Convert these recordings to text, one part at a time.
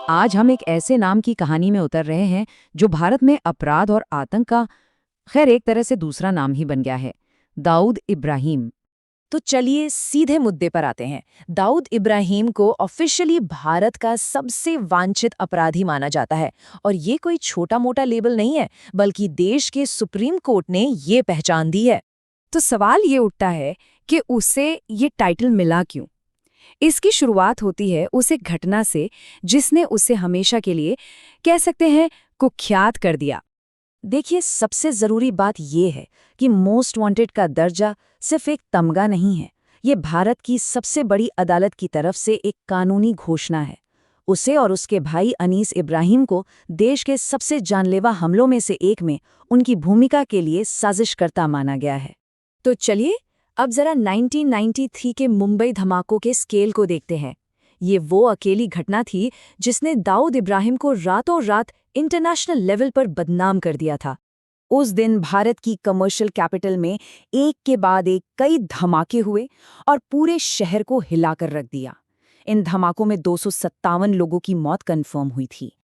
आज हम एक ऐसे नाम की कहानी में उतर रहे हैं जो भारत में अपराध और आतंक का खैर एक तरह से दूसरा नाम ही बन गया है। दाऊद इब्राहिम। तो चलिए सीधे मुद्दे पर आते हैं। दाऊद इब्राहिम को ऑफिशियली भारत का सबसे वांछित अपराधी माना जाता है और ये कोई छोटा मोटा लेबल नहीं है, बल्कि देश के सुप्रीम कोर्ट ने ये पहचान दी है। तो सवाल ये उठता है कि उसे ये टाइटल मिला क्यों। इसकी शुरुआत होती है उस एक घटना से जिसने उसे हमेशा के लिए कह सकते हैं कुख्यात कर दिया। देखिए, सबसे जरूरी बात यह है कि मोस्ट वांटेड का दर्जा सिर्फ एक तमगा नहीं है, ये भारत की सबसे बड़ी अदालत की तरफ से एक कानूनी घोषणा है। उसे और उसके भाई अनीस इब्राहिम को देश के सबसे जानलेवा हमलों में से एक में उनकी भूमिका के लिए साजिशकर्ता माना गया है। तो चलिए अब जरा 1993 के मुंबई धमाकों के स्केल को देखते हैं। ये वो अकेली घटना थी जिसने दाऊद इब्राहिम को रातों रात इंटरनेशनल लेवल पर बदनाम कर दिया था। उस दिन भारत की कमर्शियल कैपिटल में एक के बाद एक कई धमाके हुए और पूरे शहर को हिलाकर रख दिया। इन धमाकों में 257 लोगों की मौत कंफर्म हुई थी।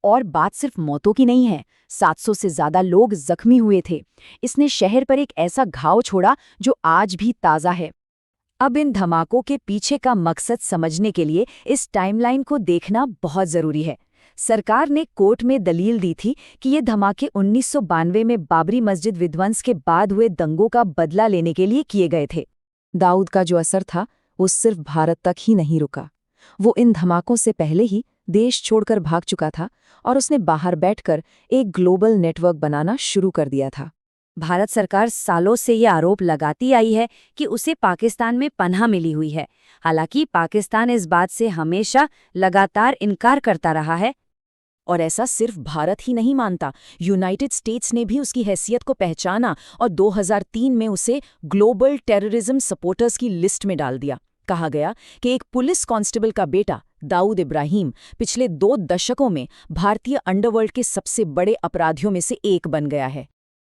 और बात सिर्फ मौतों की नहीं है, 700 से ज्यादा लोग जख्मी हुए थे। इसने शहर पर एक ऐसा घाव छोड़ा जो आज भी ताज़ा है। अब इन धमाकों के पीछे का मकसद समझने के लिए इस टाइमलाइन को देखना बहुत जरूरी है। सरकार ने कोर्ट में दलील दी थी कि ये धमाके 1992 में बाबरी मस्जिद विध्वंस के बाद हुए दंगों का बदला लेने के लिए किए गए थे। दाऊद का जो असर था वो सिर्फ भारत तक ही नहीं रुका। वो इन धमाकों से पहले ही देश छोड़कर भाग चुका था और उसने बाहर बैठकर एक ग्लोबल नेटवर्क बनाना शुरू कर दिया था। भारत सरकार सालों से ये आरोप लगाती आई है कि उसे पाकिस्तान में पनाह मिली हुई है। हालांकि पाकिस्तान इस बात से हमेशा लगातार इनकार करता रहा है। और ऐसा सिर्फ भारत ही नहीं मानता, यूनाइटेड स्टेट्स ने भी उसकी हैसियत को पहचाना और 2003 में उसे ग्लोबल टेररिज्म सपोर्टर्स की लिस्ट में डाल दिया। कहा गया कि एक पुलिस कांस्टेबल का बेटा दाऊद इब्राहिम पिछले 2 दशकों में भारतीय अंडरवर्ल्ड के सबसे बड़े अपराधियों में से एक बन गया है।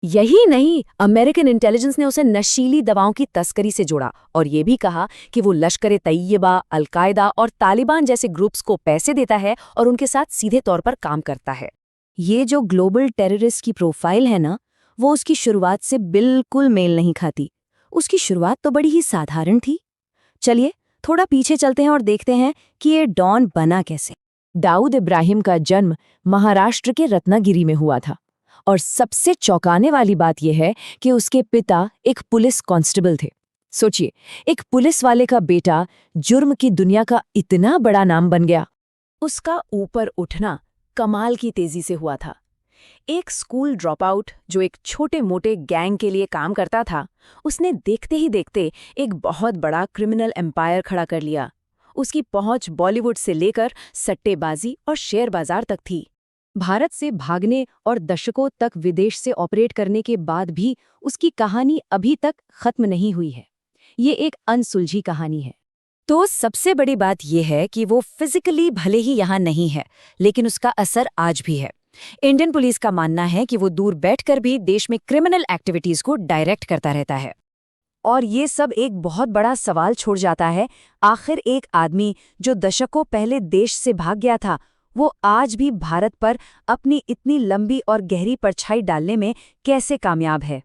यही नहीं, अमेरिकन इंटेलिजेंस ने उसे नशीली दवाओं की तस्करी से जोड़ा और ये भी कहा कि वो लश्कर-ए-तैयबा, अल-कायदा और तालिबान जैसे ग्रुप्स को पैसे देता है और उनके साथ सीधे तौर पर काम करता है। ये जो ग्लोबल टेररिस्ट की प्रोफाइल है ना, वो उसकी शुरुआत से बिल्कुल मेल नहीं खाती। उसकी शुरुआत तो बड़ी ही साधारण थी। चलिए थोड़ा पीछे चलते हैं और देखते हैं कि ये डॉन बना कैसे। दाऊद इब्राहिम का जन्म महाराष्ट्र के रत्नागिरी में हुआ था और सबसे चौंकाने वाली बात यह है कि उसके पिता एक पुलिस कांस्टेबल थे। सोचिए, एक पुलिस वाले का बेटा जुर्म की दुनिया का इतना बड़ा नाम बन गया। उसका ऊपर उठना कमाल की तेजी से हुआ था। एक स्कूल ड्रॉप आउट जो एक छोटे मोटे गैंग के लिए काम करता था, उसने देखते ही देखते एक बहुत बड़ा क्रिमिनल एम्पायर खड़ा कर लिया। उसकी पहुंच बॉलीवुड से लेकर सट्टेबाजी और शेयर बाजार तक थी। भारत से भागने और दशकों तक विदेश से ऑपरेट करने के बाद भी उसकी कहानी अभी तक खत्म नहीं हुई है। ये एक अनसुलझी कहानी है। तो सबसे बड़ी बात यह है कि वो फिजिकली भले ही यहाँ नहीं है, लेकिन उसका असर आज भी है। इंडियन पुलिस का मानना है कि वो दूर बैठकर भी देश में क्रिमिनल एक्टिविटीज को डायरेक्ट करता रहता है। और ये सब एक बहुत बड़ा सवाल छोड़ जाता है, आखिर एक आदमी जो दशकों पहले देश से भाग गया था, वो आज भी भारत पर अपनी इतनी लंबी और गहरी परछाई डालने में कैसे कामयाब है।